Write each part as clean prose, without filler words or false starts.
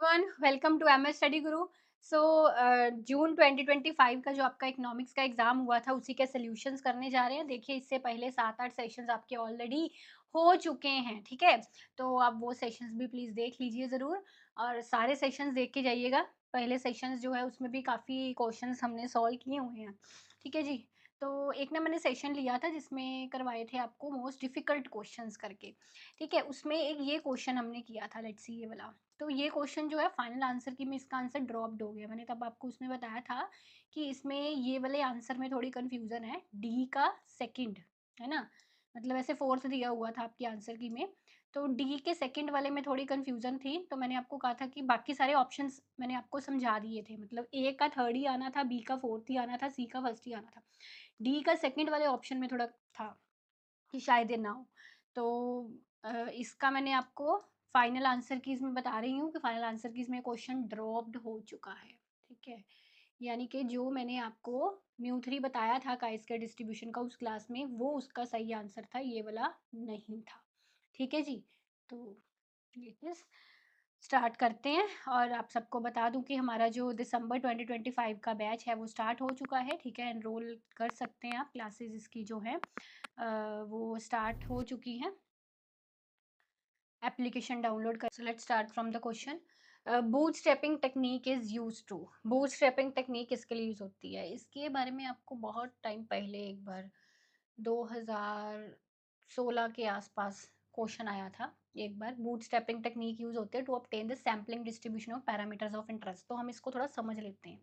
Everyone welcome to MS study Guru. So जून 2025 का जो आपका इकोनॉमिक्स का एग्जाम हुआ था उसी के सॉल्यूशंस करने जा रहे हैं। देखिए इससे पहले 7-8 सेशंस आपके ऑलरेडी हो चुके हैं, ठीक है। तो आप वो सेशंस भी प्लीज़ देख लीजिए ज़रूर और सारे सेशंस देख के जाइएगा। पहले सेशंस जो है उसमें भी काफ़ी क्वेश्चंस हमने सॉल्व किए हुए हैं, ठीक है जी। तो एक ना मैंने सेशन लिया था जिसमें करवाए थे आपको मोस्ट डिफिकल्ट क्वेश्चंस करके, ठीक है। उसमें एक ये क्वेश्चन हमने किया था, लेट्स सी ये वाला। तो ये क्वेश्चन जो है फाइनल आंसर की में इसका आंसर ड्रॉप्ड हो गया। मैंने तब आपको उसमें बताया था कि इसमें ये वाले आंसर में थोड़ी कंफ्यूजन है, डी का सेकंड, है ना। मतलब ऐसे फोर्थ दिया हुआ था आपके आंसर की में, तो डी के सेकंड वाले में थोड़ी कंफ्यूजन थी। तो मैंने आपको कहा था कि बाकी सारे ऑप्शंस मैंने आपको समझा दिए थे, मतलब ए का थर्ड ही आना था, बी का फोर्थ ही आना था, सी का फर्स्ट ही आना था। डी का सेकंड वाले ऑप्शन में थोड़ा था कि शायद ये ना हो। तो इसका मैंने आपको फाइनल आंसर कीज़ में बता रही हूँ कि फाइनल आंसर कीज़ में क्वेश्चन ड्रॉप्ड हो चुका है, ठीक है। यानी कि जो मैंने आपको म्यू 3 बताया था chi-square डिस्ट्रीब्यूशन का उस क्लास में, वो उसका सही आंसर था, ये वाला नहीं था, ठीक है जी। तो लेटेस्ट स्टार्ट करते हैं और आप सबको बता दूं कि हमारा जो दिसंबर 2025 का बैच है वो स्टार्ट हो चुका है, ठीक है। एनरोल कर सकते हैं आप, क्लासेस इसकी जो है वो स्टार्ट हो चुकी हैं। एप्लीकेशन डाउनलोड कर। So let's start from the question. Bootstrapping technique is use to. Bootstrapping technique किसके लिए यूज होती है, इसके बारे में आपको बहुत टाइम पहले एक बार 2016 के आसपास क्वेश्चन आया था। एक बार बूटस्ट्रैपिंग टेक्निक यूज होती है to obtain the sampling distribution of parameters of interest. तो हम इसको थोड़ा समझ लेते हैं,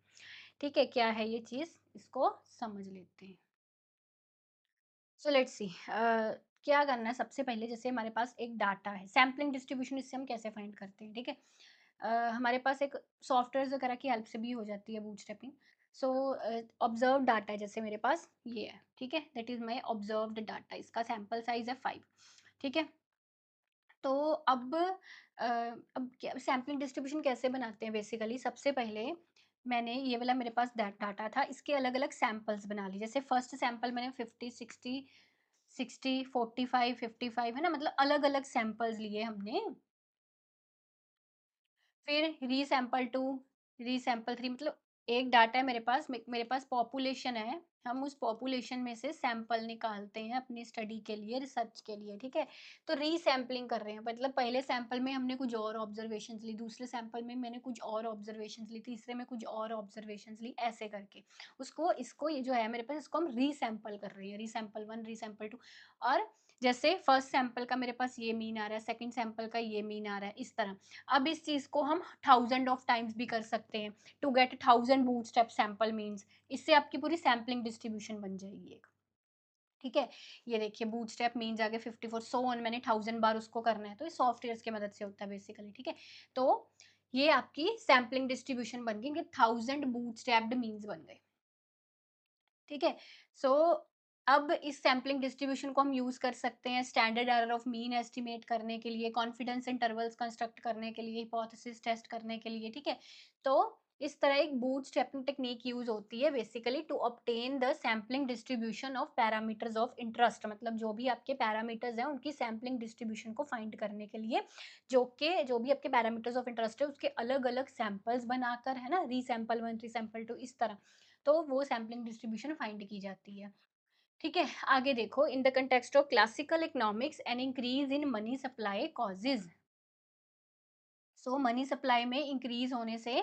ठीक है। क्या है ये चीज़, इसको समझ लेते हैं। सो लेट्स सी क्या करना है सबसे पहले। जैसे हमारे पास एक डाटा है, सैम्पलिंग डिस्ट्रीब्यूशन, इससे हम कैसे फाइंड करते हैं, ठीक है। हमारे पास एक सॉफ्टवेयर वगैरह की हेल्प से भी हो जाती है बूटस्ट्रैपिंग। सो ऑब्जर्व डाटा है, जैसे मेरे पास ये है, ठीक है। That is my observed data, इसका सैम्पल साइज है 5, ठीक है। तो अब क्या सैम्पलिंग डिस्ट्रीब्यूशन कैसे बनाते हैं, बेसिकली सबसे पहले मैंने ये वाला मेरे पास डाटा था, इसके अलग अलग सैंपल्स बना ली। जैसे फर्स्ट सैंपल मैंने 50 60 60 45 55 है ना, मतलब अलग अलग सैंपल्स लिए हमने। फिर रीसैंपल 2, रीसैंपल 3, मतलब एक डाटा है मेरे पास, मेरे पास पॉपुलेशन है। हम उस पॉपुलेशन में से सैंपल निकालते हैं अपनी स्टडी के लिए, रिसर्च के लिए, ठीक है। तो रीसैंपलिंग कर रहे हैं, मतलब पहले सैंपल में हमने कुछ और ऑब्जर्वेशंस ली, दूसरे सैंपल में मैंने कुछ और ऑब्जर्वेशंस ली, तीसरे में कुछ और ऑब्जर्वेशंस ली, ऐसे करके उसको इसको ये जो है मेरे पास, इसको हम रीसैंपल कर रहे हैं। Resample 1, resample 2। और जैसे फर्स्ट सैंपल का मेरे पास ये मीन आ रहा है, सेकंड सैंपल का ये मीन आ रहा है, इस तरह। अब इस चीज़ को हम थाउज़ेंड ऑफ टाइम्स भी कर सकते हैं to get 1000 bootstrap sample means. इससे आपकी पूरी सैम्पलिंग डिस्ट्रीब्यूशन बन जाएगी एक, ठीक है। ये देखिए बूटस्ट्रैप मीन्स आगे 54 सो ऑन, मैंने 1000 बार उसको करना है, तो ये सॉफ्टवेयर की मदद से होता है बेसिकली, ठीक है। तो ये आपकी सैम्पलिंग डिस्ट्रीब्यूशन बन गई कि 1000 बूटस्ट्रैप्ड मीन्स बन गए, ठीक है। सो अब इस सैम्पलिंग डिस्ट्रीब्यूशन को हम यूज़ कर सकते हैं standard error of mean estimate करने के लिए, कॉन्फिडेंस इंटरवल्स कंस्ट्रक्ट करने के लिए, हिपोथेसिस टेस्ट करने के लिए, ठीक है। तो इस तरह एक बूटस्ट्रैपिंग टेक्निक यूज़ होती है basically to obtain the sampling distribution of parameters of interest. मतलब जो भी आपके पैरामीटर्स हैं उनकी सैम्पलिंग डिस्ट्रीब्यूशन को फाइंड करने के लिए, जो भी आपके पैरामीटर्स ऑफ इंटरेस्ट है उसके अलग अलग सैंपल्स बनाकर, है ना, रीसैंपल 1, रीसैंपल 2, इस तरह। तो वो सैम्पलिंग डिस्ट्रीब्यूशन फाइंड की जाती है, ठीक है। आगे देखो, in the context of classical economics an increase in money supply causes. So money supply में इंक्रीज होने से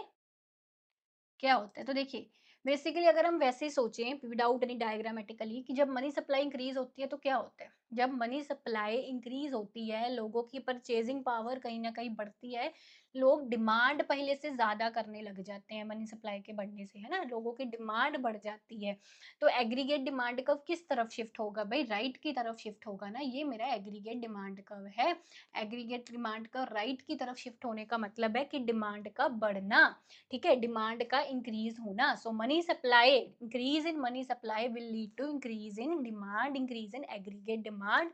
क्या होता है, तो देखिए बेसिकली अगर हम वैसे सोचें विदाउट एनी डायग्रामेटिकली कि जब मनी सप्लाई इंक्रीज होती है तो क्या होता है। जब मनी सप्लाई इंक्रीज होती है, लोगों की परचेजिंग पावर कहीं ना कहीं बढ़ती है, लोग डिमांड पहले से ज्यादा करने लग जाते हैं। मनी सप्लाई के बढ़ने से, है ना, लोगों की डिमांड बढ़ जाती है। तो एग्रीगेट डिमांड कर्व किस तरफ शिफ्ट होगा भाई, राइट की तरफ शिफ्ट होगा ना। ये मेरा एग्रीगेट डिमांड कर्व है। एग्रीगेट डिमांड का राइट की तरफ शिफ्ट होने का मतलब है कि डिमांड का बढ़ना, ठीक है, डिमांड का इंक्रीज होना। So money supply, increase in money supply will lead to increase in demand, increase in aggregate demand,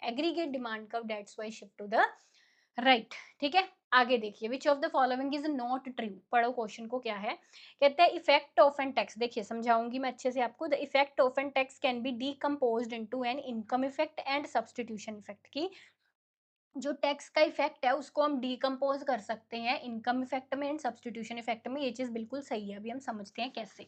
aggregate demand curve that's why shift to the right, ठीक है। आगे देखिए, which of the following is not true. पढ़ो question को, क्या है। कहते हैं इफेक्ट ऑफ एन टैक्स, देखिए समझाऊंगी मैं अच्छे से आपको। The effect of an tax can be decomposed into an income effect and substitution effect की जो टैक्स का इफेक्ट है उसको हम डिकम्पोज कर सकते हैं इनकम इफेक्ट में एंड सब्सटीट्यूशन इफेक्ट में। ये चीज बिल्कुल सही है, अभी हम समझते हैं कैसे।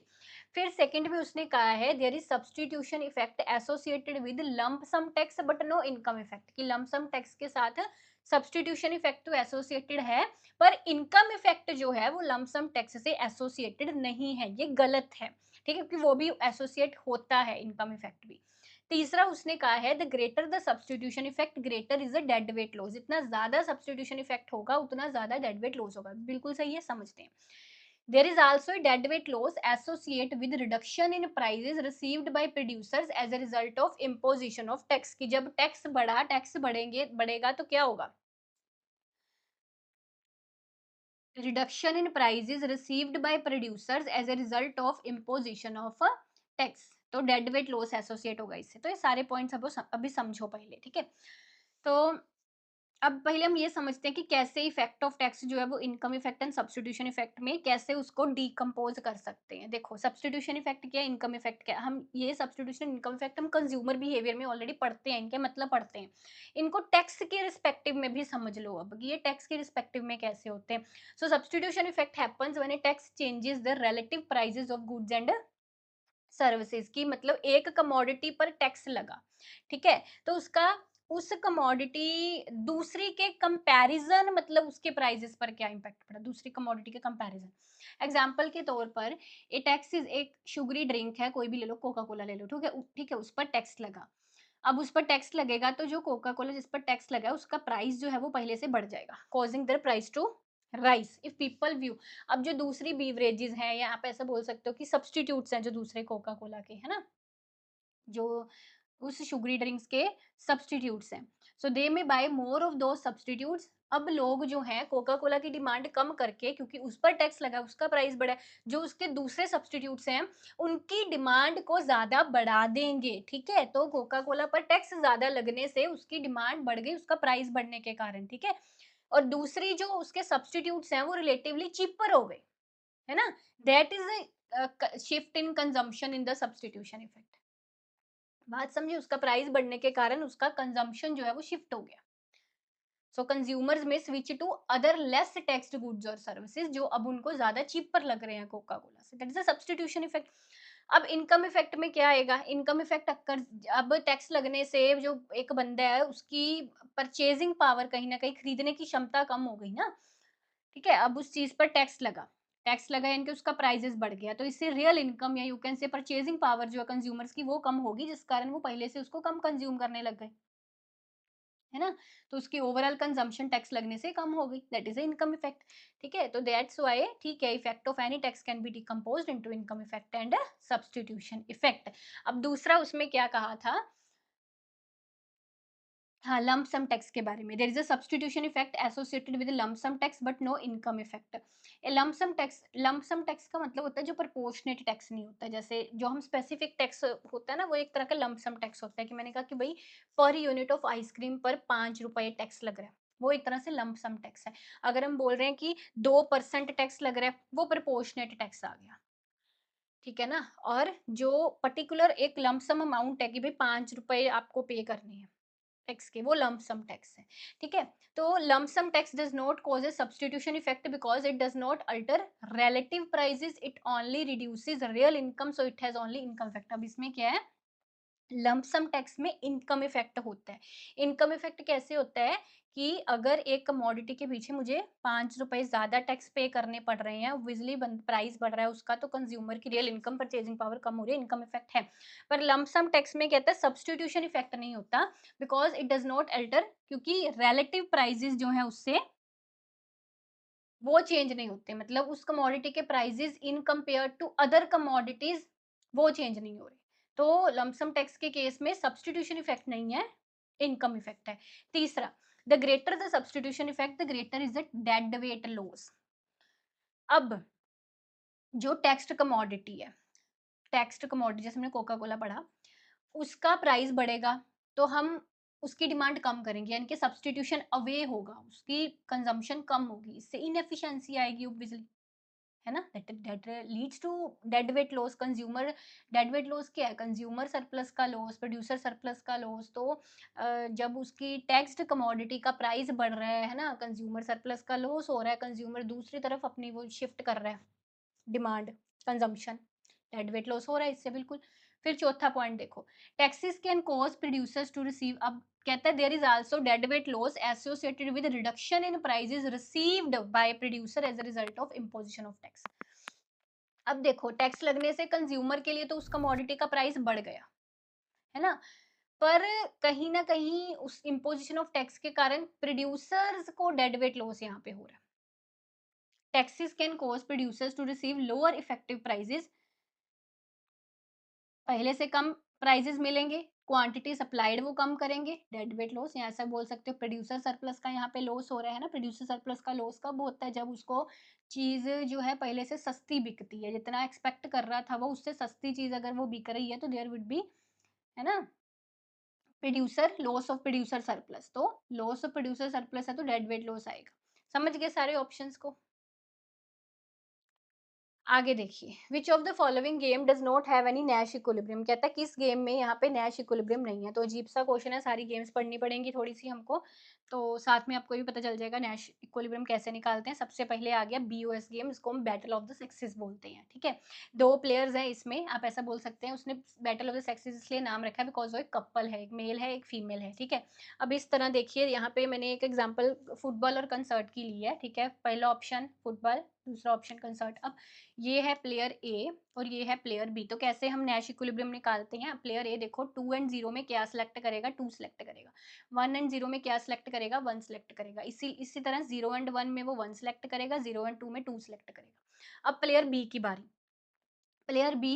फिर सेकंड में उसने कहा है there is substitution effect associated with lump sum tax but no income effect, कि लंप सम टैक्स के साथ सब्सटीट्यूशन इफेक्ट तो एसोसिएटेड है, पर इनकम इफेक्ट जो है वो लंप सम टैक्स से एसोसिएटेड नहीं है। ये गलत है, ठीक है, क्योंकि वो भी एसोसिएट होता है इनकम इफेक्ट भी। तीसरा उसने कहा है the greater the substitution effect greater is the dead weight loss, जितना ज्यादा सब्सटीट्यूशन इफेक्ट होगा उतना ज्यादा डेड वेट लॉस होगा। बिल्कुल सही है, समझते हैं। There is also a dead weight loss associate with reduction in prices received by producers as a result of imposition of tax, कि जब टैक्स बढ़ा, टैक्स बढ़ेंगे बढ़ेगा तो क्या होगा, reduction in prices received by producers as a result of imposition of a tax, तो dead weight loss associate होगा इससे। तो ये सारे पॉइंट्स अब अभी समझो पहले, ठीक है। तो अब पहले हम ये समझते हैं कि कैसे इफेक्ट ऑफ टैक्स जो है वो income effect and substitution effect में कैसे उसको डिकम्पोज कर सकते हैं। देखो सब्सटीट्यूशन इफेक्ट क्या है, इनकम इफेक्ट क्या है, हम ये सब्सटीट्यूशन इनकम इफेक्ट हम कंज्यूमर बिहेवियर में ऑलरेडी पढ़ते हैं, इनके मतलब पढ़ते हैं। इनको टैक्स के रिस्पेक्टिव में भी समझ लो अब कि ये टैक्स के रिस्पेक्टिव में कैसे होते हैं। So substitution effect happens when a tax changes the relative prices of goods and services, की मतलब एक कमोडिटी पर टैक्स लगा, ठीक है, तो उसका उस कमोडिटी दूसरी के कंपैरिजन, मतलब उसके प्राइसेस पर क्या इम्पैक्ट पड़ा दूसरी कमोडिटी के कंपैरिजन। एग्जांपल के तौर पर ए टैक्स इज एक शुगरी ड्रिंक है, कोई भी ले लो, कोका कोला ले लो, ठीक है, ठीक है, उस पर टैक्स लगा। अब उस पर टैक्स लगेगा तो जो कोका कोला जिस पर टैक्स लगा है उसका प्राइस जो है वो पहले से बढ़ जाएगा, causing their price to rise if people view. अब जो दूसरी बीवरेजेस हैं या आप ऐसा बोल सकते हो कि सब्सटीट्यूट्स हैं जो दूसरे कोका कोला के, है ना, जो उस शुगरी ड्रिंक्स के सब्सटीट्यूट्स हैं, सो दे में बाय मोर ऑफ दो सब्सटीट्यूट्स। अब लोग जो हैं कोका कोला की डिमांड कम करके, क्योंकि उस पर टैक्स लगा उसका प्राइस बढ़ा है, जो उसके दूसरे सब्सटीट्यूट्स हैं उनकी डिमांड को ज्यादा बढ़ा देंगे, ठीक है। तो कोका कोला पर टैक्स ज्यादा लगने से उसकी डिमांड बढ़ गई उसका प्राइस बढ़ने के कारण, ठीक है। और दूसरी जो उसके सब्सटीट्यूट्स हैं वो रिलेटिवली चीपर हो गए, है ना। That is a shift in consumption in the substitution effect. बात समझिए, उसका प्राइस बढ़ने के कारण उसका कंजम्पशन जो है वो शिफ्ट हो गया। सो कंज्यूमर्स में switch to other less taxed goods और सर्विसेज, जो अब उनको ज्यादा चीपर लग रहे हैं कोका कोला से, that is a substitution effect. अब इनकम इफेक्ट में क्या आएगा, इनकम इफेक्ट अक्कर, अब टैक्स लगने से जो एक बंदा है उसकी परचेजिंग पावर, कहीं ना कहीं खरीदने की क्षमता कम हो गई ना, ठीक है। अब उस चीज पर टैक्स लगा यानी कि उसका प्राइसेस बढ़ गया, तो इससे रियल इनकम या you can say purchasing power जो है कंज्यूमर्स की वो कम होगी, जिस कारण वो पहले से उसको कम कंज्यूम करने लग गए, है ना। तो उसकी ओवरऑल कंजम्पशन टैक्स लगने से कम हो गई, दैट इज इनकम इफेक्ट, ठीक है। तो दैट्स व्हाई, ठीक है, effect of any tax can B decomposed into income effect and substitution effect. अब दूसरा उसमें क्या कहा था, हाँ, लंप सम टैक्स के बारे में। There is a substitution effect associated with lump sum tax but no income effect. A lump sum tax का मतलब होता है जो प्रोपोर्शनेट टैक्स नहीं होता, जैसे जो हम स्पेसिफिक टैक्स होता है ना, वो एक तरह का लंप सम टैक्स होता है, कि मैंने कहा कि भाई पर यूनिट ऑफ आइसक्रीम पर 5 रुपए टैक्स लग रहा है, वो एक तरह से लंप सम टैक्स है। अगर हम बोल रहे हैं कि 2% टैक्स लग रहा है, वो प्रोपोर्शनेट टैक्स आ गया, ठीक है ना। और जो पर्टिकुलर एक लंप सम अमाउंट है कि भाई 5 रुपए आपको पे करने हैं टैक्स के, वो लंप सम टैक्स है, ठीक है। तो lump sum tax does not cause a substitution effect because it does not alter relative prices, it only reduces real income, so it has only income effect. अब इसमें क्या है, लंप सम टैक्स में income effect होता है। Income effect कैसे होता है कि अगर एक कमोडिटी के पीछे मुझे 5 रुपए ज्यादा टैक्स पे करने पड़ रहे हैं, विजली प्राइस बढ़ रहा है उसका, तो कंज्यूमर की रियल इनकम परचेजिंग पावर कम हो रही है, इनकम इफेक्ट है। पर लंप सम टैक्स में कहता है सब्स्टिट्यूशन इफेक्ट नहीं होता, because it does not alter, क्योंकि रिलेटिव प्राइसेस जो है उससे वो चेंज नहीं होते, मतलब उस कमोडिटी के prices in compare to other commodities वो चेंज नहीं हो रहे। तो लमसम टैक्स के केस में सब्स्टिट्यूशन इफेक्ट नहीं है, इनकम इफेक्ट है। तीसरा, the greater the substitution effect the greater is the dead weight loss. अब जो टैक्स्ड कमोडिटी है, टैक्स्ड कमोडिटी जैसे हमने कोका कोला पढ़ा, उसका प्राइस बढ़ेगा तो हम उसकी डिमांड कम करेंगे, यानी कि सब्स्टिट्यूशन अवे होगा, उसकी कंजम्पशन कम होगी, इससे इनएफिशिएंसी आएगी ऑब्वियसली, है ना, that leads to dead weight loss. Consumer dead weight loss क्या है? कंज्यूमर सरप्लस का लॉस, प्रोड्यूसर सरप्लस का लॉस। तो जब उसकी टैक्स्ड कमोडिटी का प्राइस बढ़ रहा है ना, कंज्यूमर सरप्लस का लॉस हो रहा है, कंज्यूमर दूसरी तरफ अपनी वो शिफ्ट कर रहा है, demand, consumption, dead weight loss हो रहा है इससे, बिल्कुल। फिर चौथा पॉइंट देखो, taxes can cause producers to receive, अब कहता है there is also dead weight loss associated with reduction in prices received by producer as a result of imposition of tax. अब देखो, टैक्स लगने से कंज्यूमर के लिए तो उस कमोडिटी का प्राइस बढ़ गया, है ना, पर कहीं ना कहीं उस इम्पोजिशन ऑफ टैक्स के कारण प्रोड्यूसर्स को डेड वेट लॉस यहाँ पे हो रहा है। Taxes can cause producers to receive lower effective prices, पहले से कम प्राइसेस मिलेंगे, क्वांटिटी सप्लाइड वो कम करेंगे, डेड वेट लॉस, यहाँ ऐसा बोल सकते हो। प्रोड्यूसर सरप्लस का यहाँ पे लॉस हो रहा है ना, प्रोड्यूसर सरप्लस का लॉस कब होता है? जब उसको चीज़ जो है पहले से सस्ती बिकती है, जितना एक्सपेक्ट कर रहा था वो उससे सस्ती चीज़ अगर वो बिक रही है तो देयर वुड बी, है ना, producer loss of producer surplus. तो लॉस ऑफ प्रोड्यूसर सरप्लस है तो डेड वेट लॉस आएगा। समझ गए सारे ऑप्शंस को? आगे देखिए, which of the following game does not have any Nash equilibrium, कहता है किस गेम में यहाँ पे नैश इक्विलिब्रियम नहीं है। तो अजीब सा क्वेश्चन है, सारी गेम्स पढ़नी पड़ेंगी थोड़ी सी हमको, तो साथ में आपको भी पता चल जाएगा नैश इक्विलिब्रियम कैसे निकालते हैं। सबसे पहले आ गया बीओएस गेम, इसको हम बैटल ऑफ द सेक्सेस बोलते हैं, ठीक है। दो प्लेयर्स हैं इसमें, आप ऐसा बोल सकते हैं, उसने बैटल ऑफ द सेक्सेस इसलिए नाम रखा है बिकॉज वो एक कपल है, एक मेल है एक फीमेल है, ठीक है। अब इस तरह देखिए, यहाँ पे मैंने एक एग्जाम्पल फुटबॉल और कंसर्ट की ली है, ठीक है। पहला ऑप्शन फुटबॉल, दूसरा ऑप्शन कंसर्ट। अब ये है प्लेयर ए और ये है प्लेयर बी, तो कैसे हम नैश इक्विलिब्रियम निकालते हैं? प्लेयर ए देखो, 2 एंड 0 में क्या सिलेक्ट करेगा? 2 सिलेक्ट करेगा। 1 एंड 0 में क्या सिलेक्ट करेगा? 1 सिलेक्ट करेगा। इसी तरह 0 एंड 1 में वो 1 सिलेक्ट करेगा, 0 एंड 2 में 2 सिलेक्ट करेगा। अब प्लेयर बी की बारी, प्लेयर बी,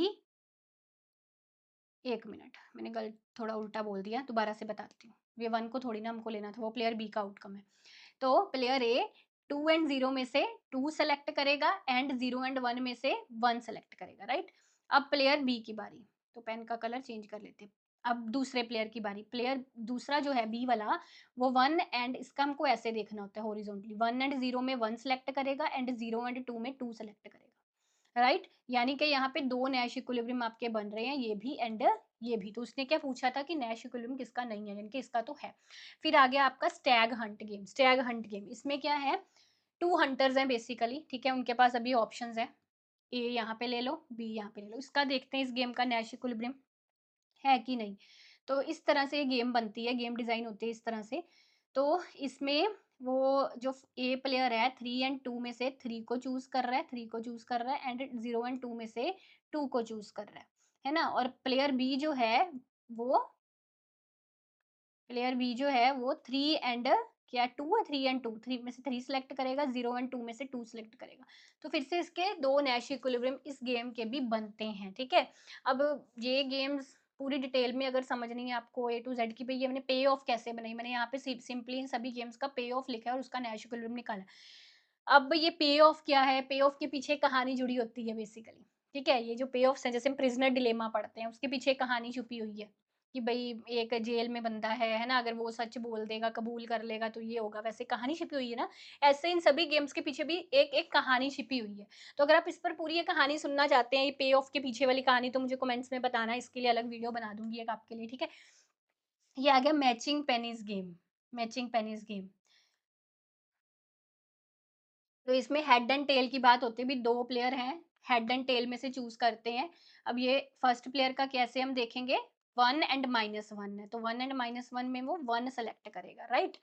एक मिनट, मैंने गलत थोड़ा उल्टा बोल दिया, दोबारा से बताती हूँ। ये 1 को थोड़ी ना हमको लेना था, वो प्लेयर बी का आउटकम है। तो प्लेयर ए 2 एंड 0 में से 2 सेलेक्ट करेगा एंड 0 एंड 1 में से 1 सेलेक्ट करेगा, राइट। अब प्लेयर बी की बारी, तो पेन का कलर चेंज कर लेते हैं। अब दूसरे प्लेयर की बारी, प्लेयर दूसरा जो है बी वाला, वो 1 एंड, इसका हमको ऐसे देखना होता है हॉरिजॉन्टली, 1 एंड 0 में 1 सेलेक्ट करेगा एंड 0 एंड 2 में 2 सेलेक्ट करेगा, राइट। यानी कि यहाँ पे दो नैश इक्विलिब्रियम आपके बन रहे हैं, ये भी एंड ये भी। तो उसने क्या पूछा था कि नैश इक्विलिब्रियम किसका नहीं है, यानी कि इसका तो है। फिर आ गया आपका Stag Hunt game. Stag Hunt game, इसमें क्या है, 2 हंटर्स हैं बेसिकली, ठीक है। उनके पास अभी ऑप्शंस हैं, ए यहाँ पे ले लो, बी यहाँ पे ले लो। इसका देखते हैं इस गेम का नैश इक्विलिब्रियम है कि नहीं। तो इस तरह से ये गेम बनती है, गेम डिज़ाइन होती है इस तरह से। तो इसमें वो जो ए प्लेयर है 3 एंड 2 में से 3 को चूज़ कर रहा है, 3 को चूज़ कर रहा है एंड 0 एंड 2 में से 2 को चूज़ कर रहा है ना? और प्लेयर बी जो है वो, प्लेयर बी जो है वो 3 एंड क्या 2 है, 3 एंड 2, 3 में से 3 सेलेक्ट करेगा, 0 एंड 2 में से 2 सेलेक्ट करेगा। तो फिर से इसके 2 नैश इक्विलिब्रियम इस गेम के भी बनते हैं, ठीक है। अब ये गेम्स पूरी डिटेल में अगर समझनी है आपको ए टू जेड की, भई ये मैंने पे ऑफ कैसे बनाई, मैंने यहाँ पे सिंपली इन सभी गेम्स का पे ऑफ लिखा है और उसका नैश इक्विलिब्रियम निकाला है। अब ये पे ऑफ क्या है? पे ऑफ के पीछे कहानी जुड़ी होती है बेसिकली, ठीक है? ये जो पे ऑफ्स हैं, जैसे हम प्रिज़नर डिलेमा पढ़ते हैं, उसके पीछे एक कहानी छुपी हुई है कि भई एक जेल में बंदा है ना? अगर वो सच बोल देगा, कबूल कर लेगा तो ये होगा, वैसे कहानी छिपी हुई है ना? ऐसे इन सभी गेम्स के पीछे भी एक-एक कहानी छिपी हुई है। तो अगर आप इस पर पूरी ये कहानी सुनना चाहते हैं, ये पे ऑफ के पीछे वाली कहानी, तो मुझे कमेंट्स में बताना, इसके लिए अलग वीडियो बना दूँगी एक आपके लिए, ठीक है? ये आ गया matching Penneys game, matching Penneys game. तो इसमें हेड एंड टेल की बात होती है, भी 2 प्लेयर हैं, हेड एंड टेल में से चूज़ करते हैं। अब ये फर्स्ट प्लेयर का कैसे हम देखेंगे, 1 एंड -1 है, तो 1 एंड -1 में वो 1 सेलेक्ट करेगा, राइट?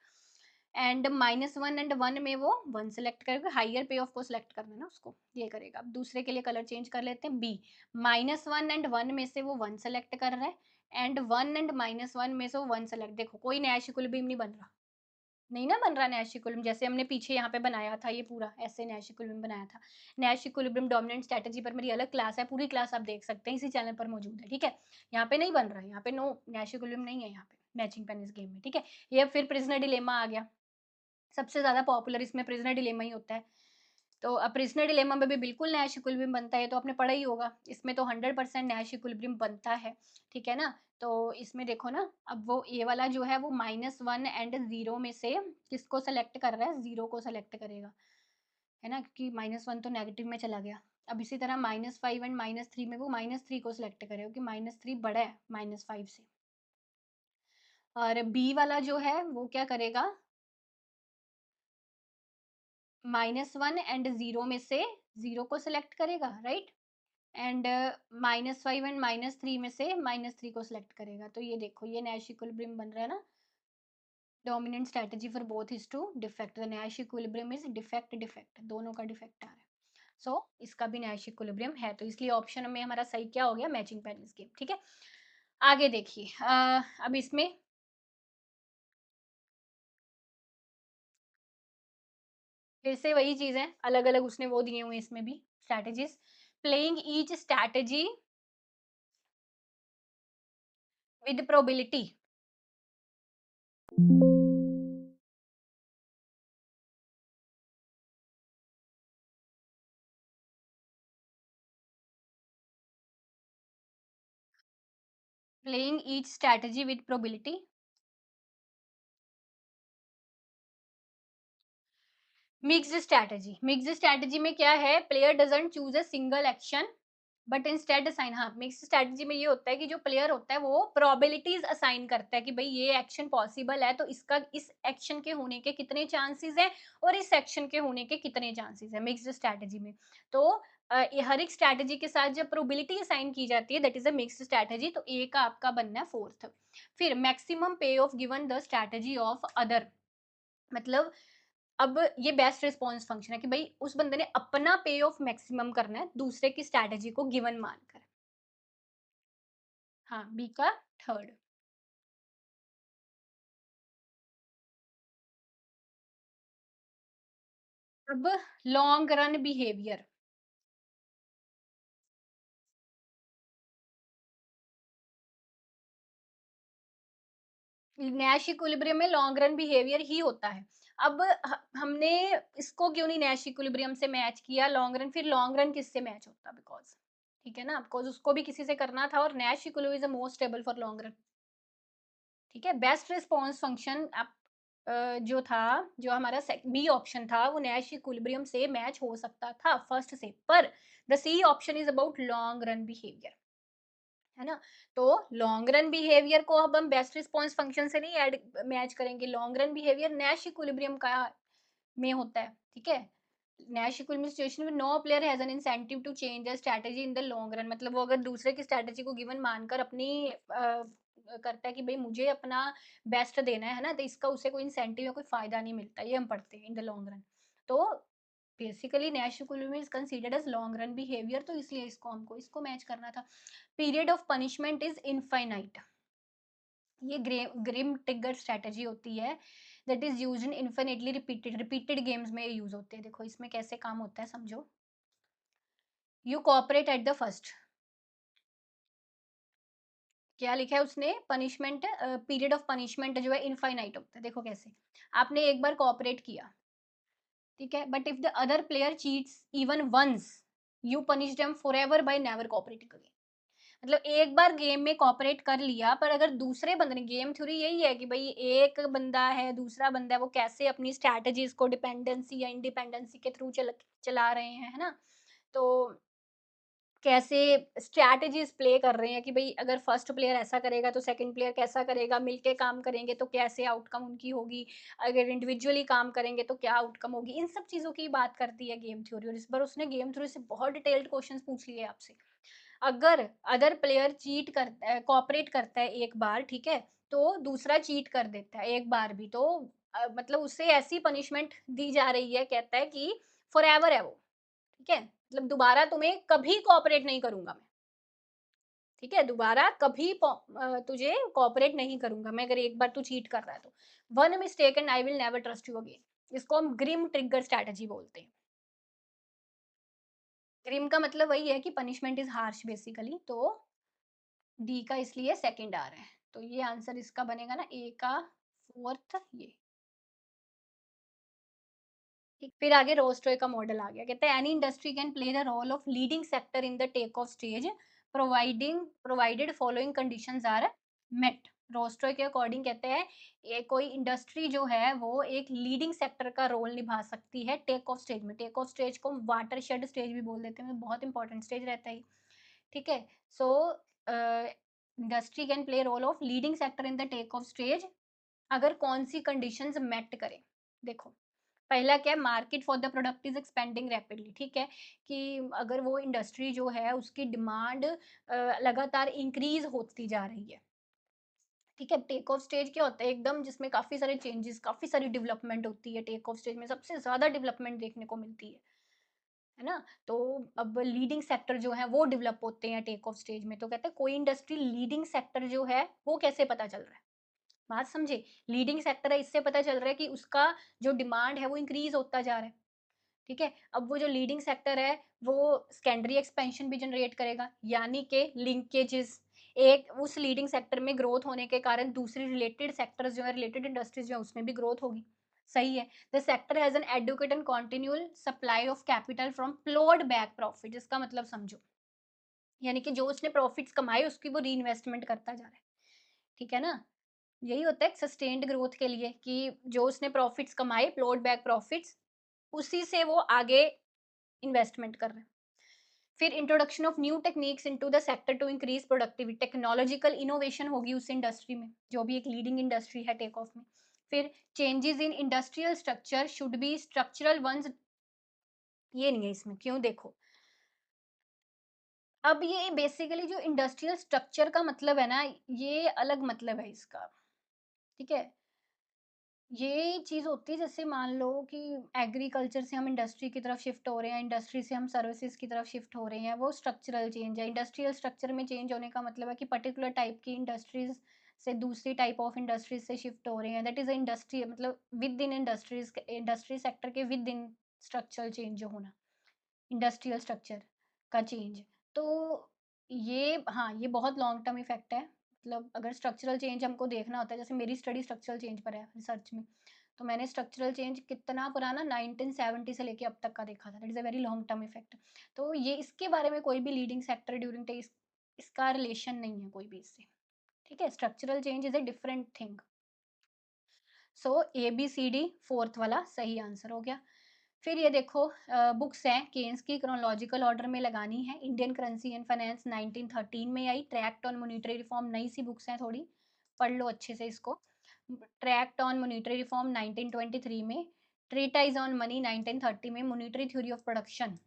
एंड -1 एंड 1 में वो 1 सेलेक्ट करेगा, हायर पे ऑफ को सेलेक्ट करना है ना उसको, ये करेगा। अब दूसरे के लिए कलर चेंज कर लेते हैं, बी, -1 एंड 1 में से वो 1 सेलेक्ट कर रहा है एंड 1 एंड -1 में से वो 1 सेलेक्ट, देखो कोई नैश इक्विलिब्रियम नहीं बन रहा। नहीं ना बन रहा नैश इक्विलिब्रियम, जैसे हमने पीछे यहाँ पे बनाया था, ये पूरा ऐसे नैश इक्विलिब्रियम बनाया था। नैश इक्विलिब्रियम डोमिनेंट स्ट्रैटेजी पर मेरी अलग क्लास है, पूरी क्लास आप देख सकते हैं, इसी चैनल पर मौजूद है, ठीक है। यहाँ पे नहीं बन रहा है, यहाँ पे नो नैश इक्विलिब्रियम नहीं है यहाँ पे मैचिंग पेन इस गेम में, ठीक है। ये फिर प्रिजनर डिलेमा आ गया, सबसे ज़्यादा पॉपुलर इसमें प्रिज़नर डिलेमा ही होता है। तो अब प्रिज़नर डिलेमा में भी बिल्कुल नैश इक्विलिब्रियम बनता है, तो आपने पढ़ा ही होगा। इसमें तो 100% नैश इक्विलिब्रियम बनता है, ठीक है ना? तो इसमें देखो ना, अब वो ए वाला जो है वो -1 एंड 0 में से किसको सेलेक्ट कर रहा है? 0 को सेलेक्ट करेगा, है ना, क्योंकि -1 तो नेगेटिव में चला गया। अब इसी तरह -5 एंड -3 में वो -3 को सिलेक्ट करे, क्योंकि -3 बड़ा है -5 से। और बी वाला जो है वो क्या करेगा, -1 एंड 0 में से 0 को सिलेक्ट करेगा, राइट? एंड -5 एंड -3 में से -3 को सिलेक्ट करेगा। तो ये देखो, ये नैश इक्विलिब्रियम बन रहा है ना। Dominant strategy for both is to defect, the nash equilibrium is defect defect, दोनों का डिफेक्ट आ रहा है। सो इसका भी नैश इक्विलिब्रियम है, तो इसलिए ऑप्शन में हमारा सही क्या हो गया, मैचिंग पैरेलल स्कीम। ठीक है, आगे देखिए, अब इसमें फिर से वही चीज है, अलग अलग उसने वो दिए हुए हैं इसमें भी strategies. Playing each strategy with probability, playing each strategy with probability. Mixed strategy, mixed strategy में क्या है, player doesn't choose a single action but instead assign. हाँ, मिक्स्ड स्ट्रैटेजी में ये होता है कि जो प्लेयर होता है वो प्रोबेबिलिटीज असाइन करता है कि भाई ये एक्शन पॉसिबल है, तो इसका इस एक्शन के होने के कितने चांसेस हैं और इस एक्शन के होने के कितने चांसेस हैं मिक्स्ड स्ट्रैटेजी में। तो ये हर एक स्ट्रैटेजी के साथ जब प्रोबेबिलिटी असाइन की जाती है, that is a mixed strategy. तो ए का आपका बनना है फोर्थ। फिर मैक्सिमम पे of given the strategy of other, मतलब अब ये बेस्ट रिस्पॉन्स फंक्शन है कि भाई उस बंदे ने अपना पे ऑफ मैक्सिमम करना है दूसरे की स्ट्रैटेजी को गिवन मानकर। हाँ, बी का थर्ड। अब long run behaviour, nash equilibrium में लॉन्ग रन बिहेवियर ही होता है। अब हमने इसको क्यों नहीं नैश इक्विलिब्रियम से मैच किया लॉन्ग रन, फिर लॉन्ग रन किससे मैच होता, बिकॉज ठीक है ना, बिकॉज उसको भी किसी से करना था और Nash equilibrium is the most stable for long run. ठीक है, बेस्ट रिस्पॉन्स फंक्शन आप जो था, जो हमारा बी ऑप्शन था, वो नैश इक्विलिब्रियम से मैच हो सकता था फर्स्ट से, पर the C option is about long run behaviour, है ना। तो लॉन्ग रन बिहेवियर को अब हम बेस्ट रिस्पॉन्स फंक्शन से नहीं ऐड मैच करेंगे, long run behaviour nash equilibrium का में होता है। ठीक है, नैश इक्विलिब्रियम सिचुएशन में no player has an incentive to change the strategy in the long run, मतलब वो अगर दूसरे की स्ट्रैटेजी को गिवन मानकर अपनी करता है कि भाई मुझे अपना बेस्ट देना है ना, तो इसका उसे कोई इंसेंटिव या कोई फायदा नहीं मिलता, ये हम पढ़ते हैं इन द लॉन्ग रन। तो basically nash equilibrium is considered as long run behaviour, तो इसलिए इसको हमको इसको मैच करना था। Period of punishment is infinite, ये ग्रिम ट्रिगर स्ट्रेटजी होती है that is used in infinitely repeated repeated games में यूज होते हैं। देखो इसमें कैसे काम होता है, समझो। You cooperate at the first, क्या लिखा है उसने, पनिशमेंट पीरियड ऑफ पनिशमेंट जो है इनफाइनाइट होता है। देखो कैसे, आपने एक बार कोऑपरेट किया, ठीक है, but if the other player cheats even once, you punish them forever by never cooperating again. मतलब एक बार गेम में कॉपरेट कर लिया, पर अगर दूसरे बंदे ने, गेम थ्योरी यही है कि भाई एक बंदा है, दूसरा बंदा है, वो कैसे अपनी स्ट्रैटेजीज को डिपेंडेंसी या इंडिपेंडेंसी के थ्रू चला रहे हैं, है ना। तो कैसे स्ट्रैटेजीज प्ले कर रहे हैं कि भाई अगर फर्स्ट प्लेयर ऐसा करेगा तो सेकंड प्लेयर कैसा करेगा, मिलके काम करेंगे तो कैसे आउटकम उनकी होगी, अगर इंडिविजुअली काम करेंगे तो क्या आउटकम होगी, इन सब चीजों की बात करती है गेम थ्योरी। और इस बार उसने गेम थ्योरी से बहुत डिटेल्ड क्वेश्चंस पूछ लिए आपसे। अगर अदर प्लेयर चीट करता है, कोऑपरेट करता है एक बार, ठीक है, तो दूसरा चीट कर देता है एक बार भी, तो मतलब उससे ऐसी पनिशमेंट दी जा रही है, कहता है कि फॉरएवर है वो, ठीक है, मतलब दोबारा तुम्हें कभी कोऑपरेट नहीं करूंगा मैं, ठीक है, दोबारा कभी तुझे कोऑपरेट नहीं करूंगा मैं अगर एक बार तू चीट कर रहा है तो। One mistake and I will never trust you again, इसको हम ग्रिम ट्रिगर स्ट्रैटेजी बोलते हैं। ग्रिम का मतलब वही है कि पनिशमेंट इज हार्श बेसिकली, तो डी का इसलिए सेकंड आ रहा है, तो ये आंसर इसका बनेगा ना, ए का फोर्थ ये। ठीक, फिर आगे रोस्टरॉय का मॉडल आ गया, कहते हैं any industry can play the role of leading sector in the take off stage provided following conditions are met. Rostow के अकॉर्डिंग कहते हैं ये कोई इंडस्ट्री जो है वो एक लीडिंग सेक्टर का रोल निभा सकती है टेक ऑफ स्टेज में। टेक ऑफ स्टेज को वाटरशेड स्टेज भी बोल देते हैं, बहुत इंपॉर्टेंट स्टेज रहता है ये, ठीक है। So industry can play role of leading sector in the take off stage अगर कौन सी कंडीशंस मेट करें। देखो, पहला क्या है, market for the product is expanding rapidly, ठीक है, कि अगर वो इंडस्ट्री जो है उसकी डिमांड लगातार इंक्रीज होती जा रही है, ठीक है। टेक ऑफ स्टेज क्या होता है, एकदम जिसमें काफी सारे चेंजेस, काफी सारी डेवलपमेंट होती है। टेक ऑफ स्टेज में सबसे ज्यादा डेवलपमेंट देखने को मिलती है ना। तो अब लीडिंग सेक्टर जो है वो डेवलप होते हैं टेक ऑफ स्टेज में। तो कहते हैं कोई इंडस्ट्री लीडिंग सेक्टर जो है वो कैसे पता चल रहा है, बात समझे। लीडिंग सेक्टर है, इससे पता चल रहा है कि उसका जो डिमांड है वो इंक्रीज होता जा रहा है, ठीक है। अब वो जो लीडिंग सेक्टर है वो सेकेंडरी एक्सपेंशन भी जनरेट करेगा, यानी कि लिंकेजेस, एक उस लीडिंग सेक्टर में ग्रोथ होने के कारण दूसरी रिलेटेड सेक्टर्स जो है, रिलेटेड इंडस्ट्रीज जो है उसमें भी ग्रोथ होगी, सही है। The sector has an adequate and continual supply of capital from ploughed back profit. इसका मतलब समझो, यानी कि जो उसने प्रॉफिट्स कमाए उसकी वो री इन्वेस्टमेंट करता जा रहा है, ठीक है ना। यही होता है सस्टेन्ड ग्रोथ के लिए कि जो उसने प्रॉफिट्स कमाए, प्लोड बैक प्रॉफिट्स, उसी से वो आगे इन्वेस्टमेंट कर रहे हैं। फिर introduction of new techniques into the sector to increase productivity, technological innovation होगी उस इंडस्ट्री में, जो भी एक लीडिंग इंडस्ट्री है टेक ऑफ में। फिर changes in industrial structure should be structural ones, ये नहीं है इसमें, क्यों, देखो। अब ये बेसिकली जो इंडस्ट्रियल स्ट्रक्चर का मतलब है ना, ये अलग मतलब है इसका, ठीक है। ये चीज़ होती है जैसे मान लो कि एग्रीकल्चर से हम इंडस्ट्री की तरफ शिफ्ट हो रहे हैं, इंडस्ट्री से हम सर्विसेज की तरफ शिफ्ट हो रहे हैं, वो स्ट्रक्चरल चेंज है। इंडस्ट्रियल स्ट्रक्चर में चेंज होने का मतलब है कि पर्टिकुलर टाइप की इंडस्ट्रीज से दूसरी टाइप ऑफ इंडस्ट्रीज से शिफ्ट हो रहे हैं। दैट इज अ इंडस्ट्री, मतलब with in industries, industry sector के विद इन स्ट्रक्चरल चेंज जो होना, इंडस्ट्रियल स्ट्रक्चर का चेंज। तो ये, हाँ, ये बहुत लॉन्ग टर्म इफेक्ट है। मतलब अगर स्ट्रक्चरल चेंज हमको देखना होता है, जैसे मेरी स्टडी स्ट्रक्चरल चेंज पर है रिसर्च में, तो मैंने स्ट्रक्चरल चेंज कितना पुराना 1970 से लेके अब तक का देखा था। That is a very long term effect. तो ये इसके बारे में कोई भी लीडिंग सेक्टर ड्यूरिंग इसका रिलेशन नहीं है कोई भी इससे, ठीक है। Structural change is a different thing. So A B C D fourth वाला सही आंसर हो गया। फिर ये देखो, बुक्स हैं केन्स की, क्रोनोलॉजिकल ऑर्डर में लगानी है। इंडियन करेंसी एंड फाइनेंस 1913 में आई। ट्रैक्ट ऑन मॉनेटरी रिफॉर्म, नई सी बुक्स हैं थोड़ी, पढ़ लो अच्छे से इसको। ट्रैक्ट ऑन मॉनेटरी रिफॉर्म 1923 में। ट्रीटाइज ऑन मनी 1930 में। मॉनेटरी थ्योरी ऑफ प्रोडक्शन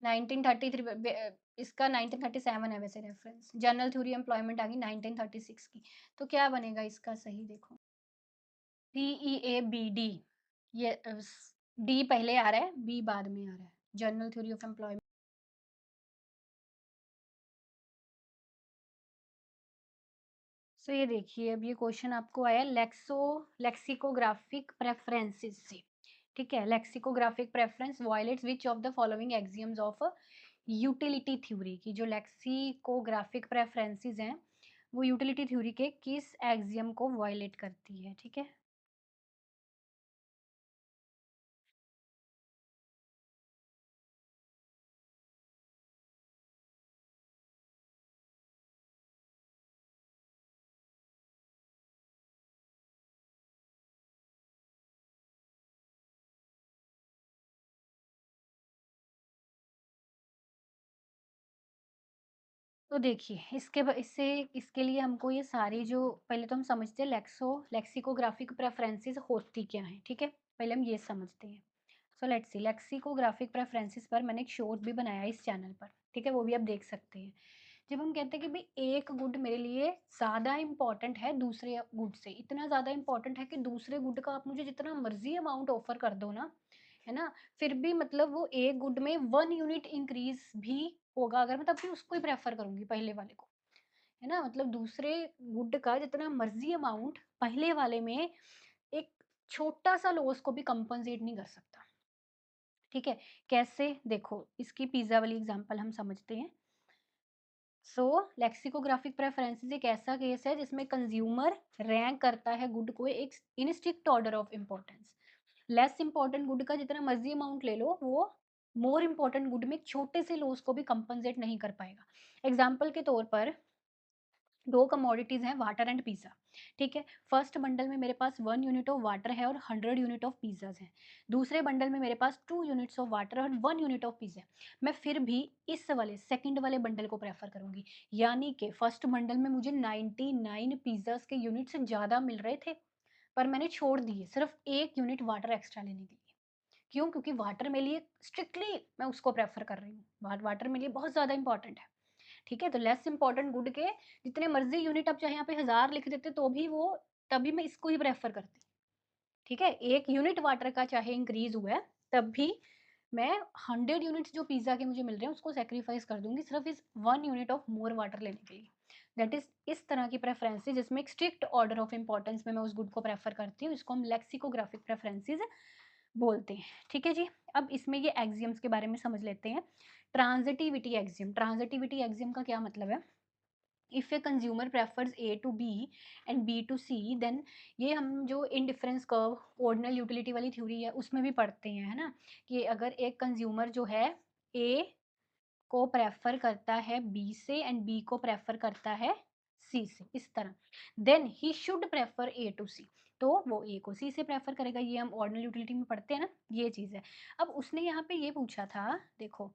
1933 इसका 1937 है वैसे रेफरेंस। जर्नल थ्योरी एम्प्लॉयमेंट आ गई 1936 की। तो क्या बनेगा इसका सही, देखो। CEABD, ये डी पहले आ रहा है, बी बाद में आ रहा है। General theory of employment. So ये देखिए, अब ये क्वेश्चन आपको आया लेक्सिकोग्राफिक प्रेफरेंसेस से, ठीक है। Lexicographic preference violates which of the following axioms of utility theory की। जो लेक्सिकोग्राफिक प्रेफरेंसेस हैं वो यूटिलिटी थ्योरी के किस एक्सियम को वायलेट करती है, ठीक है। तो देखिए, इसके लिए हमको ये सारी जो, पहले तो हम समझते हैं लेक्सिकोग्राफिक प्रेफरेंसेस होती क्या हैं, ठीक है। पहले हम ये समझते हैं। So let's see, lexicographic preferences पर मैंने एक शोर्ट भी बनाया है इस चैनल पर, ठीक है, वो भी आप देख सकते हैं। जब हम कहते हैं कि भाई एक गुड मेरे लिए ज़्यादा इंपॉर्टेंट है दूसरे गुड से, इतना ज़्यादा इंपॉर्टेंट है कि दूसरे गुड का आप मुझे जितना मर्जी अमाउंट ऑफर कर दो ना, है ना, फिर भी मतलब वो एक गुड में 1 यूनिट इंक्रीज भी होगा अगर मैं तब भी उसको ही प्रेफर करूंगी पहले वाले को, है ना। मतलब दूसरे गुड का जितना मर्जी अमाउंट पहले वाले में एक छोटा सा लॉस को भी कंपनसेट नहीं कर सकता, ठीक है। कैसे, देखो इसकी पिज्जा वाली एग्जांपल हम समझते हैं। सो लेक्सिकोग्राफिक प्रेफरेंसेस एक ऐसा केस है जिसमें कंज्यूमर रैंक करता है गुड को एक in strict order of importance. Less important good का जितना मर्जी अमाउंट ले लो, वो मोर इंपॉर्टेंट गुड में एक छोटे से लॉस को भी कंपनसेट नहीं कर पाएगा। एग्जाम्पल के तौर पर 2 कमोडिटीज़ हैं वाटर एंड पिज़्ज़ा, ठीक है? फर्स्ट बंडल में मेरे पास 1 यूनिट ऑफ वाटर है और 100 यूनिट ऑफ पिज़्ज़ाज़ हैं। दूसरे बंडल में मेरे पास 2 यूनिट्स ऑफ वाटर और 1 यूनिट ऑफ पिज़्ज़ा है। मैं फिर भी इस वाले सेकंड वाले बंडल को प्रेफ़र करूँगी। यानी कि फर्स्ट बंडल में मुझे 99 पिज़्ज़ाज़ के यूनिट्स ज़्यादा मिल रहे थे, पर मैंने छोड़ दिए सिर्फ़ 1 यूनिट वाटर एक्स्ट्रा लेने के लिए। क्यों? क्योंकि वाटर मेरे लिए स्ट्रिक्टली मैं उसको प्रेफ़र कर रही हूँ। वाटर मेरे लिए बहुत ज़्यादा इम्पोर्टेंट है। ठीक है? तो लेस इम्पोर्टेंट गुड के जितने मर्ज़ी यूनिट आप चाहे यहाँ पे 1000 लिख देते तो भी वो तभी मैं इसको ही प्रेफ़र करती। ठीक है? 1 यूनिट वाटर का चाहे इंक्रीज़ हुआ है, तब भी मैं 100 यूनिट्स जो पिज़्ज़ा के मुझे मिल रहे हैं उसको सैक्रिफ़ाइस कर दूँगी सिर्फ़ इस 1 यूनिट ऑफ मोर वाटर लेने के लिए। दैट इज़ इस तरह की प्रेफ़रेंस है जिसमें एक स्ट्रिक्ट ऑर्डर ऑफ इम्पोर्टेंस में मैं उस गुड को प्रेफ़र करती हूँ। इसको हम लेक्सिकोग्राफिक प्रेफ़रेंसेस बोलते हैं। ठीक है जी? अब इसमें ये एक्सियम्स के बारे में समझ लेते हैं। ट्रांज़िटिविटी एक्सियम का क्या मतलब है? If a consumer prefers A to B and B to C then ये हम जो इनडिफरेंस कर्व ऑर्डिनल यूटिलिटी वाली थ्योरी है उसमें भी पढ़ते हैं, है ना? कि अगर एक कंज्यूमर जो है ए को प्रेफर करता है बी से एंड बी को प्रेफर करता है सी से, इस तरह then he should prefer A to C, तो वो ए को सी से प्रेफर करेगा। ये हम ऑर्डिनल यूटिलिटी में पढ़ते हैं ना, ये चीज़ है। अब उसने यहाँ पे ये पूछा था, देखो,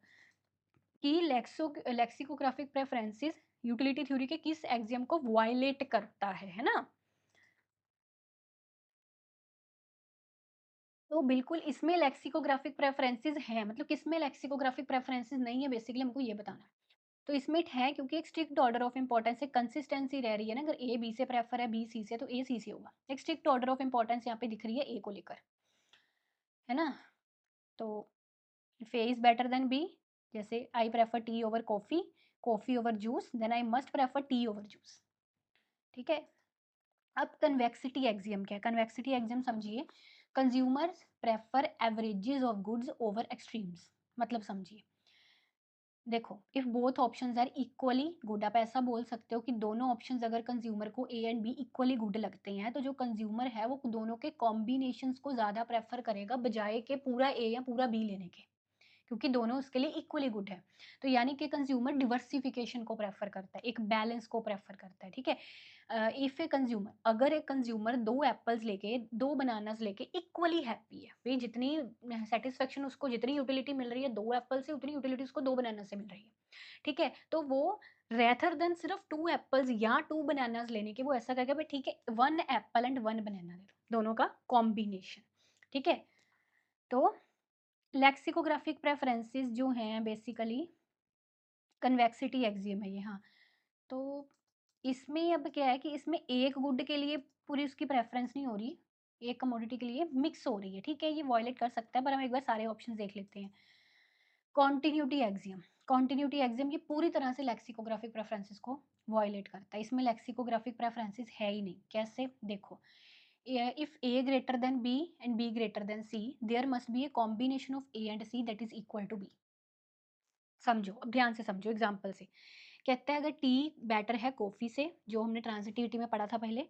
कि लेक्सिकोग्राफिक प्रेफरेंसेस यूटिलिटी थ्योरी के किस एक्सियम को वायलेट करता है ना? तो बिल्कुल इसमें लेक्सिकोग्राफिक प्रेफरेंसेस हैं, मतलब किसमें लेक्सिकोग्राफिक प्रेफरेंसेस नहीं है, बेसिकली हमको ये बताना है। तो इसमें है क्योंकि एक स्ट्रिक्ट ऑर्डर ऑफ इंपॉर्टेंस है, कंसिस्टेंसी रह रही है ना, अगर ए बी से प्रेफर है, बी सी से, तो ए सी से होगा। एक स्ट्रिक्ट ऑर्डर ऑफ इंपॉर्टेंस यहाँ पे दिख रही है ए को लेकर, है ना? तो if A is better than B, जैसे I prefer tea over coffee, coffee over juice, then I must prefer tea over juice. ठीक है? अब कन्वेक्सिटी एक्सियम क्या है? कन्वेक्सिटी एक्सियम समझिए, consumers prefer averages of goods over extremes. मतलब समझिए, देखो, if both options are equally good, आप ऐसा बोल सकते हो कि दोनों ऑप्शंस अगर कंज्यूमर को A and be equally good लगते हैं, तो जो कंज्यूमर है वो दोनों के कॉम्बिनेशंस को ज़्यादा प्रेफर करेगा बजाय के पूरा ए या पूरा बी लेने के, क्योंकि दोनों उसके लिए इक्वली गुड है। तो यानी कि कंज्यूमर डिवर्सिफिकेशन को प्रेफर करता है, एक बैलेंस को प्रेफर करता है, ठीक है? इफ ए कंज्यूमर, अगर एक कंज्यूमर 2 एप्पल्स लेके, 2 बनानास लेके इक्वली हैप्पी है, भई जितनी सैटिस्फैक्शन उसको, जितनी यूटिलिटी मिल रही है 2 एप्पल से, उतनी यूटिलिटी उसको 2 बनाना से मिल रही है, ठीक है? तो वो रेदर देन सिर्फ 2 एप्पल्स या 2 बनानास लेने के, वो ऐसा करेगा भाई ठीक है 1 एप्पल एंड 1 बनाना ले लो, दोनों का कॉम्बिनेशन, ठीक है? तो लेक्सिकोग्राफिक प्रेफरेंसेस जो हैं बेसिकली कन्वेक्सिटी एक्सियम है ये, हाँ। तो इसमें अब क्या है कि इसमें एक गुड के लिए पूरी उसकी प्रेफ़रेंस नहीं हो रही, एक कमोडिटी के लिए मिक्स हो रही है, ठीक है? ये वॉयलेट कर सकता है, पर हम एक बार सारे ऑप्शंस देख लेते हैं। कॉन्टिन्यूटी एक्सियम ये पूरी तरह से लेक्सिकोग्राफिक प्रेफ़रेंसेस को वॉयलेट करता है। इसमें लेक्सिकोग्राफिक प्रेफ़रेंसेस है ही नहीं। कैसे? देखो, if A greater than B and B greater than C, there must be a combination of A and C that is equal to B. समझो, अब ध्यान से समझो एग्ज़ाम्पल से। कहता है अगर टी बेटर है कॉफ़ी से, जो हमने ट्रांज़िटिविटी में पढ़ा था पहले,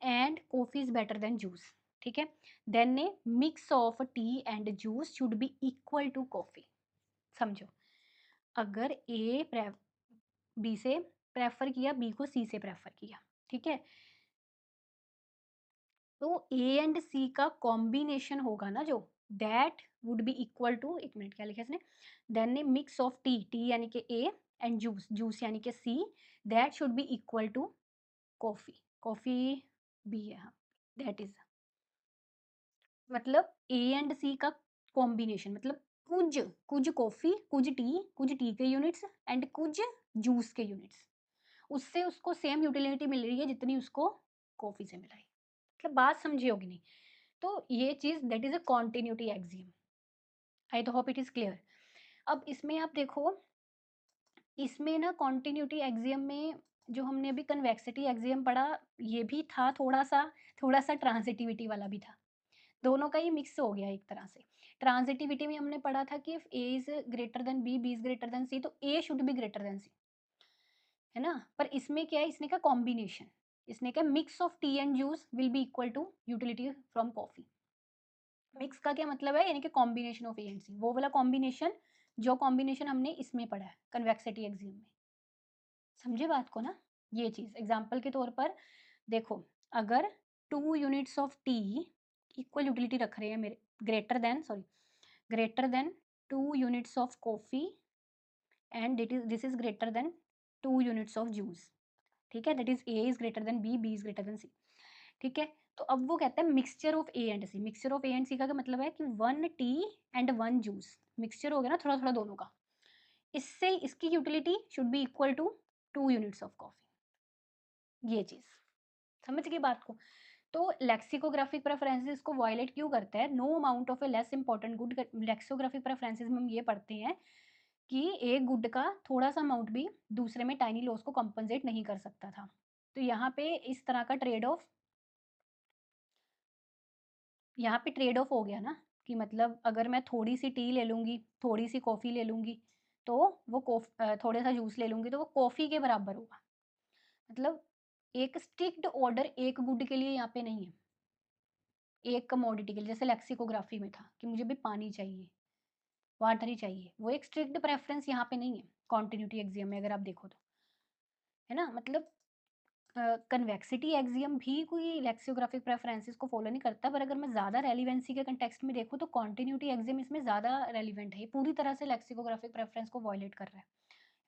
and coffee is better than juice, ठीक है? Then a mix of tea and juice should be equal to coffee. समझो, अगर ए बी से प्रेफ़र किया, बी को सी से प्रेफ़र किया, ठीक है? तो ए एंड सी का कॉम्बिनेशन होगा ना जो, that would be equal to, एक मिनट क्या लिखा है इसने, then a mix of tea, tea यानी कि ए, एंड जूस, जूस यानी कि C, that should be equal to coffee, coffee B है, हाँ, दैट इज़, मतलब ए एंड सी का कॉम्बिनेशन, मतलब कुछ कुछ कॉफ़ी, कुछ टी के यूनिट्स एंड कुछ जूस के यूनिट्स, उससे उसको सेम यूटिलिटी मिल रही है जितनी उसको कॉफ़ी से मिल रही है। मतलब बात समझी होगी नहीं? तो ये चीज़ that is a continuity axiom. I hope it is clear. अब इसमें आप देखो, इसमें ना कॉन्टिन्यूटी एक्सियम में जो हमने अभी कन्वेक्सिटी एक्सियम पढ़ा, ये भी था थोड़ा-सा ट्रांज़िटिविटी वाला भी था। दोनों का ही मिक्स हो गया एक तरह से। ट्रांज़िटिविटी में हमने पढ़ा था कि if A is greater than B, B is greater than C, तो A should be greater than C, है ना? पर इसमें क्या है, इसने कहा कॉम्बिनेशन। इसने कहा mix of tea and juice will be equal to utility from coffee. Mix का क्या मतलब है? यानी कि combination of A and C, वो वाला कॉम्बिनेशन जो कॉम्बिनेशन हमने इसमें पढ़ा है कन्वेक्सिटी एक्सियम में। समझे बात को ना? ये चीज़ एग्ज़ाम्पल के तौर पर देखो, अगर 2 units of tea equal utility रख रहे हैं मेरे, greater than 2 units of coffee and this is greater than 2 units of juice, ठीक है? That is A is greater than B is greater than C, ठीक है? तो अब वो कहता है mixture of A and C. Mixture of A and C का क्या मतलब है कि 1 टी एंड 1 जूस, मिक्सचर हो गया ना थोड़ा-थोड़ा दोनों का। इससे इसकी utility should be equal to 2 units of coffee, ये चीज़। समझ गए बात को? तो लेक्सिकोग्राफिक प्रेफरेंसेस को वायलेट क्यों करता है? No amount of a less important good, lexicographic preferences में हम ये पढ़ते हैं कि एक गुड का थोड़ा-सा अमाउंट भी दूसरे में टाइनी लॉस को कंपनसेट नहीं कर सकता था। तो यहाँ पे ट्रेड ऑफ हो गया ना, कि मतलब अगर मैं थोड़ी-सी टी ले लूँगी, थोड़ी-सी कॉफ़ी ले लूँगी, तो वो थोड़ा-सा जूस ले लूँगी तो वो कॉफ़ी के बराबर होगा। मतलब एक स्ट्रिक्ट ऑर्डर एक गुड के लिए यहाँ पे नहीं है, एक कमोडिटी के लिए, जैसे लेक्सिकोग्राफी में था कि मुझे भी पानी चाहिए, वाटर ही चाहिए। वो एक स्ट्रिक्ट प्रेफ़रेंस यहाँ पे नहीं है, कॉन्टिन्यूटी एक्सियम में अगर आप देखो तो, है ना? मतलब कन्वेक्सिटी एक्सियम भी कोई लेक्सियोग्राफिक प्रेफरेंसेस को फॉलो नहीं करता, पर अगर मैं ज़्यादा रेलिवेंसी के कंटेक्स्ट में देखूँ तो कॉन्टिन्यूटी एक्सियम इसमें ज़्यादा रेलिवेंट है। ये पूरी तरह से लेक्सिकोग्राफिक प्रेफरेंस को वॉयलेट कर रहा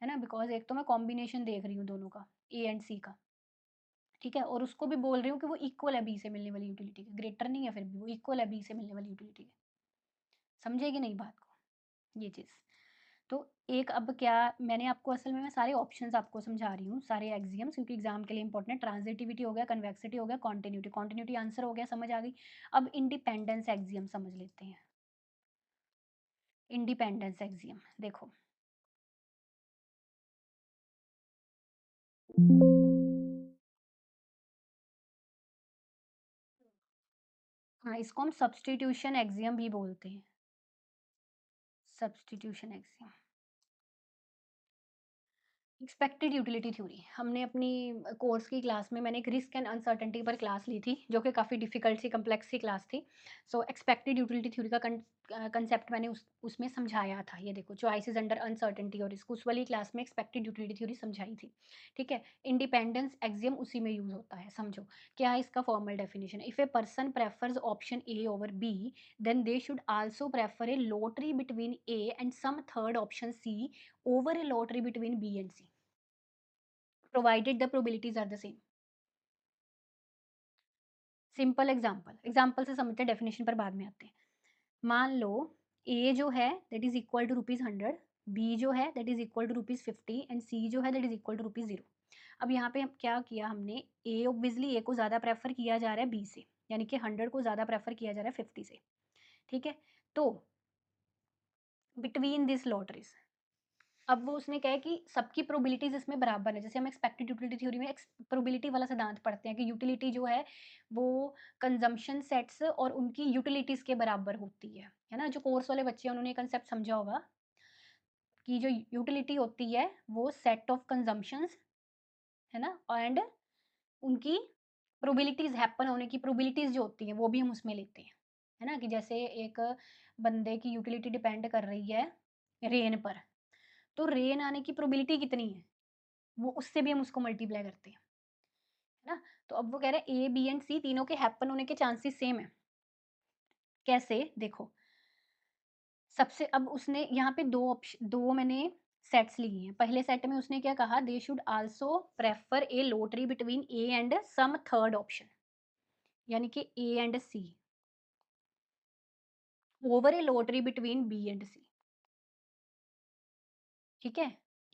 है ना? बिकॉज़ एक तो मैं कॉम्बिनेशन देख रही हूँ दोनों का, ए एंड सी का, ठीक है? और उसको भी बोल रही हूँ कि वो इक्वल है बी से मिलने वाली यूटिलिटी के, ग्रेटर नहीं है फिर भी, वो इक्वल है बी से मिलने वाली यूटिलिटी के। समझे कि नहीं बात को? ये चीज़। तो एक अब क्या, मैंने आपको असल में मैं सारे ऑप्शंस आपको समझा रही हूँ, सारे एक्सियम्स, क्योंकि एग्जाम के लिए इंपॉर्टेंट है। ट्रांजिटिविटी हो गया, कन्वेक्सिटी हो गया, कॉन्टिन्यूटी, कॉन्टिन्यूटी आंसर हो गया, समझ आ गई। अब इंडिपेंडेंस एक्सियम समझ लेते हैं। इंडिपेंडेंस एक्सियम देखो, हाँ, इसको हम सब्स्टिट्यूशन एक्सियम भी बोलते हैं। Substitution axiom, expected utility theory हमने अपनी कोर्स की क्लास में, मैंने एक रिस्क एंड अनसर्टेनिटी पर क्लास ली थी जो कि काफ़ी डिफिकल्ट सी कम्प्लेक्स सी क्लास थी। सो एक्सपेक्टेड यूटिलिटी थ्योरी का कंसेप्ट मैंने उसमें समझाया था। ये देखो, चॉइसेस अंडर अनसर्टेनिटी और रिस्क, उस वाली क्लास में एक्सपेक्टेड यूटिलिटी थ्योरी समझाई थी, ठीक है? इंडिपेंडेंस एक्सियम उसी में यूज होता है, समझो क्या है इसका formal definition. If a person prefers option A over B, then they should also prefer a lottery between A and some third option C over a lottery between B and C, provided the probabilities are the same. Simple example से समझते हैं, definition पर बाद में आते हैं। मान लो A जो है that is equal to ₹100, B जो है that is equal to ₹50 and C जो है दैट इज इक्वल टू ₹0। अब यहाँ पे क्या किया हमने, ए ऑब्वियसली ए को ज़्यादा प्रेफर किया जा रहा है बी से, यानी कि 100 को ज़्यादा प्रेफर किया जा रहा है 50 से, ठीक है? तो बिटवीन दिस लॉटरीज, अब वो उसने क्या है कि सबकी प्रोबेबिलिटीज़ इसमें बराबर है। जैसे हम एक्सपेक्टेड यूटिलिटी थ्योरी में प्रोबेबिलिटी वाला सिद्धांत पढ़ते हैं कि यूटिलिटी जो है वो कंजम्पशन सेट्स और उनकी यूटिलिटीज़ के बराबर होती है ना? जो कोर्स वाले बच्चे हैं उन्होंने ये कंसेप्ट समझा होगा कि जो यूटिलिटी होती है वो सेट ऑफ कंजम्पशंस, है ना? एंड उनकी प्रोबेबिलिटीज़ हैपन होने की प्रोबेबिलिटीज़ जो होती हैं वो भी हम उसमें लेते हैं, है ना? कि जैसे एक बंदे की यूटिलिटी डिपेंड कर रही है रेन पर, तो रेन आने की प्रोबेबिलिटी कितनी है? वो उससे भी हम उसको मल्टीप्लाई करते हैं, है ना? तो अब वो कह रहे हैं ए, बी एंड सी तीनों के हैपन होने के चांसेस सेम है। कैसे? देखो, सबसे अब उसने यहाँ पे 2 मैंने सेट्स लिए हैं। पहले सेट में उसने क्या कहा, they should also prefer a lottery between A and some third option, यानी कि A and C over a lottery between B and C, ठीक है?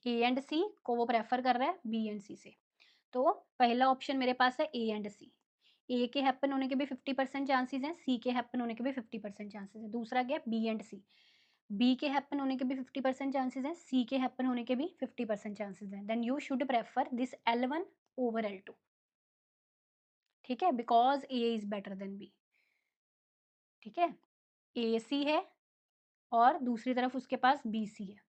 ए एंड सी को वो प्रेफर कर रहा है बी एंड सी से। तो पहला ऑप्शन मेरे पास है ए एंड सी। ए के हैपन होने के भी 50% चांसेस हैं, सी के हैपन होने के भी 50% चांसेस हैं। दूसरा क्या है, बी एंड सी। बी के हैपन होने के भी 50% चांसेस हैं, सी के हैपन होने के भी 50% चांसेस हैं। Then you should prefer this L1 over L2, ठीक है? Because A is better than B, ठीक है? ए सी है और दूसरी तरफ उसके पास बी सी है।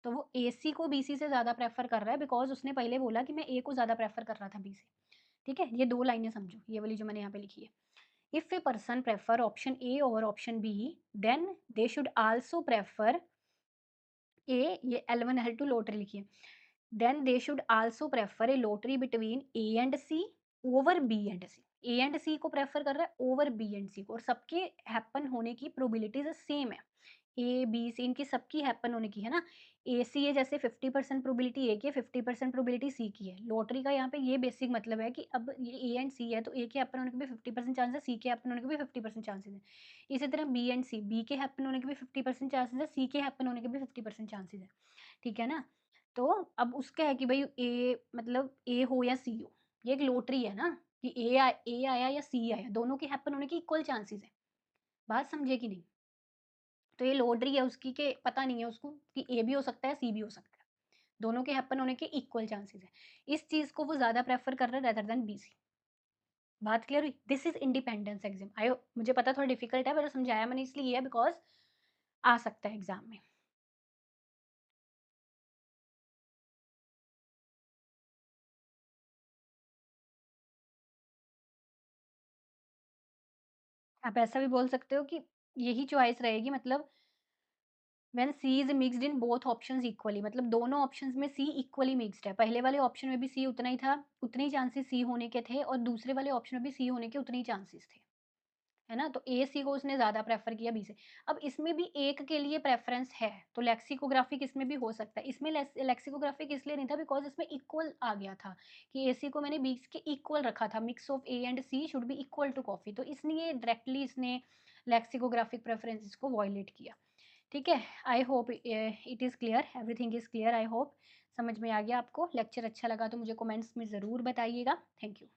तो वो ए सी को बी सी से ज़्यादा प्रेफर कर रहा है बिकॉज़ उसने पहले बोला कि मैं ए को ज़्यादा प्रेफर कर रहा था बी से, ठीक है? ये 2 लाइनें समझो, ये वाली जो मैंने यहाँ पे लिखी है। If a person prefer option A over option B, then they should also prefer A, ये L1 L2 लॉटरी लिखी है। Then they should also prefer a lottery between A and C over B and C. A and C को prefer कर रहा है over B and C को, और सबके हैपन होने की प्रोबेबिलिटीज सेम है। ए बी सी इनकी सबकी हैपन होने की है ना। ए सी है, जैसे 50% प्रोबेबिलिटी ए की है, 50% प्रोबेबिलिटी सी की है। लॉटरी का यहाँ पे ये बेसिक मतलब है कि अब ये ए एंड सी है, तो ए के हैपन होने के भी 50% चांस है, सी के हैपन होने के भी 50% चांसेस है। इसी तरह बी एंड सी, बी के हैपन होने के भी 50% चांसेस है, सी के हैपन होने के भी 50% चांसेस है। ठीक है ना? तो अब उसका है कि भई ए मतलब ए हो या सी हो, ये एक लॉटरी है ना, कि ए आया या सी आया, दोनों के हैपन होने के इक्वल चांसेस है। बात समझे कि नहीं? तो ये लॉटरी है उसकी, कि पता नहीं है उसको कि ए भी हो सकता है, सी भी हो सकता है। दोनों के हैपन होने के इक्वल चांसेस है। इस चीज़ को वो ज़्यादा प्रेफ़र कर रहा है रेदर देन बी, सी। बात क्लियर हुई? This is independence Exim. मुझे पता थोड़ा डिफिकल्ट है, पर समझाया मैंने इसलिए है बिकॉज़ आ सकता है एग्ज़ाम में। आप ऐसा भी बोल सकते हो कि यही चॉइस रहेगी, मतलब when C is mixed in both options equally, मतलब दोनों ऑप्शंस में सी इक्वली मिक्स्ड है। पहले वाले ऑप्शन में भी सी उतना ही था, उतने ही चांसेस सी होने के थे, और दूसरे वाले ऑप्शन में भी सी होने के उतने ही चांसेस थे। है ना? तो ए, सी को उसने ज़्यादा प्रेफ़र किया बी से। अब इसमें भी एक के लिए प्रेफ़रेंस है, तो लेक्सिकोग्राफिक इसमें भी हो सकता है। इसमें लेक्सिकोग्राफिक इसलिए नहीं था बिकॉज़ इसमें इक्वल आ गया था, कि एसी को मैंने बी के इक्वल रखा था, mix of A and C should be equal to coffee, तो इसलिए डायरेक्टली इसने लेक्सिकोग्राफिक प्रेफ़रेंसेस को वायलेट किया। ठीक है? आई hope it is clear, everything is clear, I hope समझ में आ गया आपको। लेक्चर अच्छा लगा तो मुझे कमेंट्स में ज़रूर बताइएगा। Thank you.